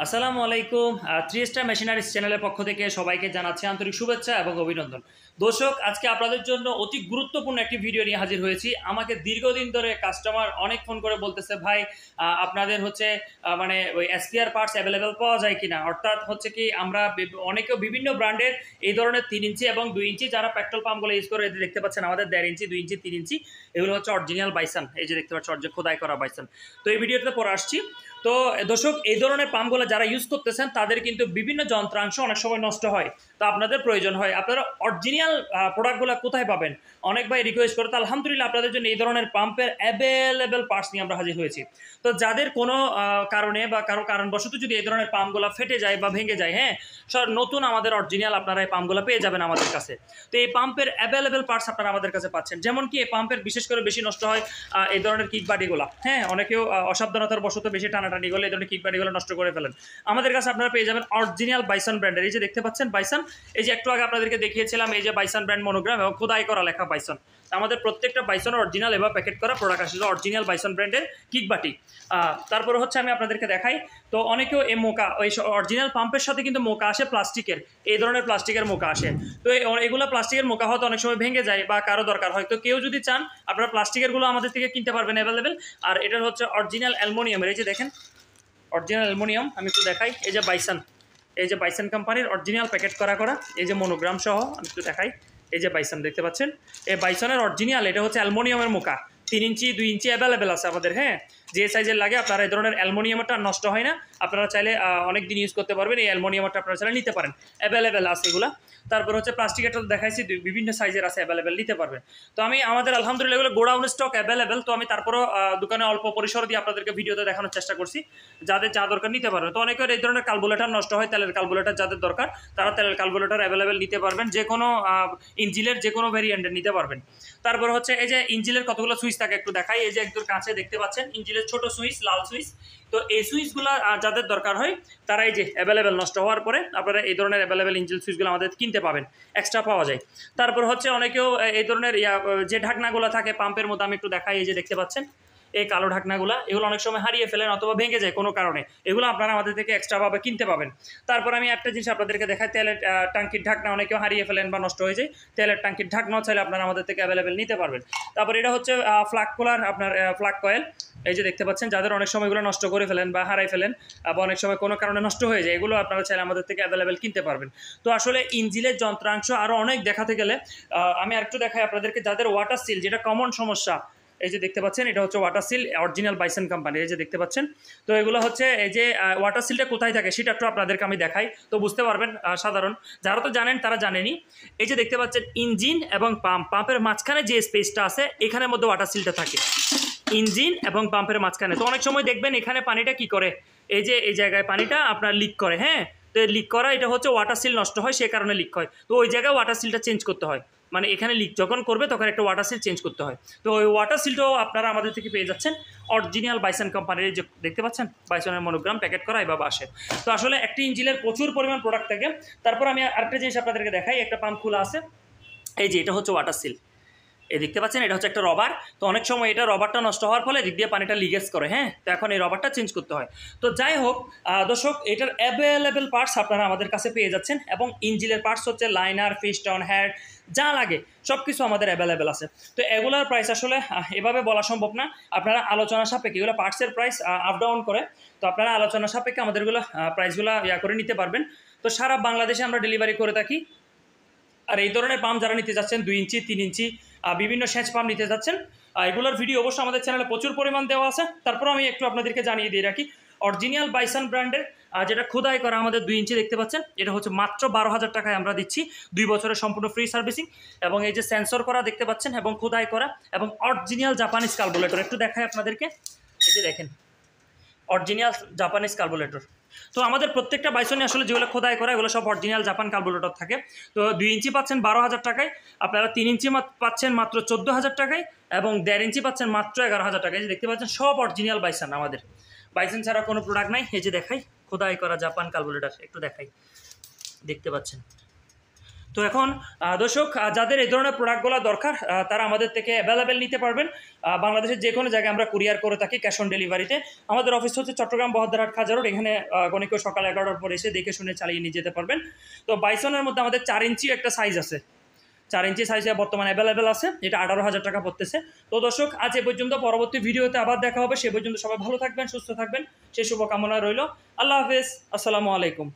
আসসালামু আলাইকুম। Three star machineries চ্যানেলের পক্ষ থেকে সবাইকে জানাচ্ছি আন্তরিক শুভেচ্ছা এবং অভিনন্দন। দর্শক, আজকে আপনাদের জন্য অতি গুরুত্বপূর্ণ একটি ভিডিও নিয়ে হাজির হয়েছি। আমাকে দীর্ঘদিন ধরে কাস্টমার অনেক ফোন করে বলতেছে, ভাই আপনাদের হচ্ছে মানে ওই এসপিআর পার্টস অ্যাভেলেবেল পাওয়া যায় কিনা। অর্থাৎ হচ্ছে কি, আমরা অনেকেও বিভিন্ন ব্র্যান্ডের এই ধরনের 3 ইঞ্চি এবং 2 ইঞ্চি যারা পেট্রোল পাম্পগুলো ইউজ করে, দেখতে পাচ্ছেন আমাদের 1.5 ইঞ্চি, 2 ইঞ্চি, 3 ইঞ্চি, এগুলো হচ্ছে অরিজিনাল বাইসন। এই যে দেখতে পাচ্ছেন খোদাই করা বাইসন। তো এই ভিডিওতে পরে আসছি। তো দর্শক, এই ধরনের পাম্পগুলো যারা ইউজ করতেছেন তাদের কিন্তু বিভিন্ন যন্ত্রাংশ অনেক সময় নষ্ট হয়, তো আপনাদের প্রয়োজন হয়। আপনারা অরিজিনাল প্রোডাক্টগুলো কোথায় পাবেন? অনেক ভাই রিকোয়েস্ট করে, তো আলহামদুলিল্লাহ আপনাদের জন্য এই ধরনের পাম্পের অ্যাভেলেবেল পার্টস নিয়ে আমরা হাজির হয়েছি। তো যাদের কোনো কারণে বা কারো কারণবশত যদি এই ধরনের পাম্পগুলো ফেটে যায় বা ভেঙে যায়, হ্যাঁ, নতুন আমাদের অরিজিনাল আপনারা এই পাম্পগুলো পেয়ে যাবেন আমাদের কাছে। তো এই পাম্পের অ্যাভেলেবেল পার্টস আপনারা আমাদের কাছে পাচ্ছেন। যেমন কি, এই পাম্পের বিশেষ করে বেশি নষ্ট হয় এই ধরনের কিক বাডিগুলো। হ্যাঁ, অনেকেও অসাবধানতার বশত বেশি টানাটানি করলে এই ধরনের কিক বাডিগুলো নষ্ট করে ফেলেন। আমাদের কাছে আপনারা পেয়ে যাবেন অরিজিনাল বাইসন ব্র্যান্ডের। এই যে দেখতে পাচ্ছেন বাইসন, এই যে একটু আগে আপনাদেরকে দেখিয়েছিলাম, এই যে বাইসন ব্র্যান্ড মনোগ্রাম এবং খোদাই করা লেখা বাইসন। আমাদের প্রত্যেকটা বাইসন অরিজিনাল এবং প্যাকেট করা প্রোডাক্ট আসলে অরিজিনাল বাইসন ব্র্যান্ডের কিকবাটি। তারপরে হচ্ছে আমি আপনাদেরকে দেখাই। তো অনেকেও এই মোকা, ওই অরিজিনাল পাম্পের সাথে কিন্তু মোকা আসে প্লাস্টিকের, এই ধরনের প্লাস্টিকের মোকা আসে। তো এগুলো প্লাস্টিকের মোকা হয়তো অনেক সময় ভেঙে যায় বা কারো দরকার হয়, তো কেউ যদি চান আপনারা প্লাস্টিকেরগুলো আমাদের থেকে কিনতে পারবেন অ্যাভেলেবেল। আর এটার হচ্ছে অরিজিনাল অ্যালুমিনিয়ামের। এই যে দেখেন অরিজিনাল অ্যালুমিনিয়াম, আমি একটু দেখাই। এই যে বাইসন, এই যে বাইসন কোম্পানির অরিজিনাল প্যাকেট করা, এই যে মনোগ্রাম সহ আমি একটু দেখাই। এই যে বাইসন দেখতে পাচ্ছেন, এই বাইসনের অরিজিনাল, এটা হচ্ছে অ্যালুমিনিয়ামের মোকা। 3 ইঞ্চি, 2 ইঞ্চি অ্যাভেলেবেল আছে আমাদের। হ্যাঁ, যে সাইজের লাগে আপনারা এই ধরনের অ্যালুমিনিয়ামটা নষ্ট হয় না, আপনারা চাইলে অনেক দিন ইউজ করতে পারবেন। এই অ্যালুমিনিয়ামটা আপনারা চাইলে নিতে পারেন, অ্যাভেলেবেল আছে এগুলো। তারপর হচ্ছে প্লাস্টিকেরটা দেখাইছি, বিভিন্ন সাইজের আছে, অ্যাভেলেবেল নিতে পারবেন। তো আমি আমাদের আলহামদুলিল্লাহ এগুলো গোডাউন স্টক অ্যাভেলেবেল। তো আমি তারপরও দোকানে অল্প পরিসর দিয়ে আপনাদেরকে ভিডিওতে দেখানোর চেষ্টা করছি, যাদের যা দরকার নিতে পারবেন। তো অনেকের এই ধরনের কার্বোরেটর নষ্ট হয়, তেলের কার্বোরেটর যাদের দরকার তারা তেলের কার্বোরেটর অ্যাভেলেবেল নিতে পারবেন, যে কোনো ইঞ্জিনের যে কোনো ভ্যারিয়েন্টের নিতে পারবেন। তারপর হচ্ছে এই যে ইঞ্জিনের কতগুলো সুইচ থাকে একটু দেখাই। এই যে একদম কাছে দেখতে পাচ্ছেন ইঞ্জিনের ছোট সুইচ, লাল সুইচ। তো এই সুইচগুলো যাদের দরকার হয় তারা এই যে অ্যাভেলেবেল নষ্ট হওয়ার পরে আপনারা এই ধরনের অ্যাভেলেবেল ইঞ্জিন সুইচগুলো আমাদের কিনতে পাবেন, এক্সট্রা পাওয়া যায়। তারপর হচ্ছে অনেকেও এই ধরনের যে ঢাকনাগুলো থাকে পাম্পের মধ্যে, আমি একটু দেখাই। এই যে দেখতে পাচ্ছেন এই কালো ঢাকনাগুলো, এগুলো অনেক সময় হারিয়ে ফেলেন অথবা ভেঙে যায় কোনো কারণে, এগুলো আপনারা আমাদের থেকে এক্সট্রাভাবে কিনতে পাবেন। তারপর আমি একটা জিনিস আপনাদেরকে দেখাই, তেলের ট্যাঙ্কির ঢাকনা অনেকেও হারিয়ে ফেলেন বা নষ্ট হয়ে যায়, তেলের ট্যাঙ্কির ঢাকনাও চাইলে আপনারা আমাদের থেকে অ্যাভেলেবেল নিতে পারবেন। তারপর এটা হচ্ছে ফ্লাগ কুলার, আপনার ফ্লাগ কয়েল। এই যে দেখতে পাচ্ছেন, যাদের অনেক সময় এগুলো নষ্ট করে ফেলেন বা হারাই ফেলেন বা অনেক সময় কোনো কারণে নষ্ট হয়ে যায়, এগুলো আপনারা চাইলে আমাদের থেকে অ্যাভেলেবেল কিনতে পারবেন। তো আসলে ইঞ্জিনের যন্ত্রাংশ আরও অনেক দেখাতে গেলে আমি আরেকটু দেখাই আপনাদেরকে। যাদের ওয়াটার সিল, যেটা কমন সমস্যা, এই যে দেখতে পাচ্ছেন এটা হচ্ছে water seal original bison company. এই যে দেখতে পাচ্ছেন, তো এগুলো হচ্ছে এই যে ওয়াটার সিলটা কোথায় থাকে সেটা একটু আপনাদেরকে আমি দেখাই, তো বুঝতে পারবেন। সাধারণ যারা তো জানেন তারা জানেনই। এই যে দেখতে পাচ্ছেন ইঞ্জিন এবং পাম্পের মাঝখানে যে স্পেসটা আছে, এখানের মধ্যে ওয়াটার সিলটা থাকে, ইঞ্জিন এবং পাম্পের মাঝখানে। তো অনেক সময় দেখবেন এখানে পানিটা কি করে, এই যে এই জায়গায় পানিটা আপনার লিক করে। হ্যাঁ, তো লিক করা এটা হচ্ছে ওয়াটার সিল নষ্ট হয়, সে কারণে লিক হয়। তো ওই জায়গায় ওয়াটার সিলটা চেঞ্জ করতে হয়, মানে এখানে লিক যখন করবে তখন একটা ওয়াটার সিল চেঞ্জ করতে হয়। তো ওই ওয়াটার সিলটাও আপনারা আমাদের থেকে পেয়ে যাচ্ছেন অরিজিনাল বাইসন কোম্পানির। যে দেখতে পাচ্ছেন বাইসনের মনোগ্রাম প্যাকেট করা এভাবে আসে। তো আসলে একটি ইঞ্জিনের প্রচুর পরিমাণ প্রোডাক্ট থাকে। তারপর আমি আরেকটা জিনিস আপনাদেরকে দেখাই, একটা পাম্প খোলা আছে। এই যে এটা হচ্ছে ওয়াটার সিল, এই দেখতে পাচ্ছেন এটা হচ্ছে একটা রবার। তো অনেক সময় এটা রবারটা নষ্ট হওয়ার ফলে দিক দিয়ে পানিটা লিকেজ করে। হ্যাঁ, তো এখন এই রবারটা চেঞ্জ করতে হয়। তো যাই হোক দর্শক, এটার অ্যাভেলেবেল পার্টস আপনারা আমাদের কাছে পেয়ে যাচ্ছেন, এবং ইঞ্জিনের পার্টস হচ্ছে লাইনার, ফিস্টন, হেড, যা লাগে সব কিছু আমাদের অ্যাভেলেবেল আছে। তো এগুলোর প্রাইস আসলে এভাবে বলা সম্ভব না, আপনারা আলোচনা সাপেক্ষে, এগুলো পার্টসের প্রাইস আপ ডাউন করে, তো আপনারা আলোচনা সাপেক্ষে আমাদেরগুলো প্রাইসগুলো করে নিতে পারবেন। তো সারা বাংলাদেশে আমরা ডেলিভারি করে থাকি। আর এই ধরনের পাম্প যারা নিতে যাচ্ছেন 2 ইঞ্চি, 3 ইঞ্চি বিভিন্ন সেচ পাম্প নিতে যাচ্ছেন, এগুলোর ভিডিও অবশ্যই আমাদের চ্যানেলে প্রচুর পরিমাণ দেওয়া আছে। তারপর আমি একটু আপনাদেরকে জানিয়ে দিয়ে রাখি, অরিজিনাল বাইসন ব্র্যান্ডের যেটা খোদাই করা আমাদের 2 ইঞ্চি দেখতে পাচ্ছেন, এটা হচ্ছে মাত্র 12,000 টাকায় আমরা দিচ্ছি, 2 বছরের সম্পূর্ণ ফ্রি সার্ভিসিং। এবং এই যে সেন্সর করা দেখতে পাচ্ছেন এবং খোদাই করা এবং অরিজিনাল জাপানিজ কার্বোরেটর, একটু দেখাই আপনাদেরকে। এই যে দেখেন অরিজিনাল জাপানিজ কার্বোরেটর। তো আমাদের প্রত্যেকটা বাইসনে আসলে যেগুলো খোদাই করা এগুলো সব অরিজিনাল জাপান কার্বোরেটর থাকে। তো 2 ইঞ্চি পাচ্ছেন 12,000 টাকায়, আপনারা 3 ইঞ্চি পাচ্ছেন মাত্র 14,000 টাকায়, এবং 1.5 ইঞ্চি পাচ্ছেন মাত্র 11,000 টাকায়। যে দেখতে পাচ্ছেন সব অরিজিনাল বাইসন, আমাদের বাইসন ছাড়া কোনো প্রোডাক্ট নাই। এই যে দেখাই খোদাই করা জাপান কার্বোরেটর, একটু দেখাই, দেখতে পাচ্ছেন। তো এখন দর্শক যাদের এই ধরনের প্রোডাক্টগুলো দরকার তারা আমাদের থেকে অ্যাভেলেবেল নিতে পারবেন। বাংলাদেশের যে কোনো জায়গায় আমরা কুরিয়ার করে থাকি ক্যাশ অন ডেলিভারিতে। আমাদের অফিস হচ্ছে চট্টগ্রাম বহদ্দারহাট খাজা রোড। এখানে গণিক সকাল 11টার পর এসে দেখে শুনে চালিয়ে নিয়ে যেতে পারবেন। তো বাইসনের মধ্যে আমাদের 4 ইঞ্চি একটা সাইজ আছে, 4 ইঞ্চি সাইজে বর্তমানে অ্যাভেলেবেল আছে, যেটা 18,000 টাকা পড়তেছে। তো দর্শক আজ এ পর্যন্ত, পরবর্তী ভিডিওতে আবার দেখা হবে। সে পর্যন্ত সবাই ভালো থাকবেন, সুস্থ থাকবেন, সেই শুভকামনা রইল। আল্লাহ হাফেজ, আসসালামু আলাইকুম।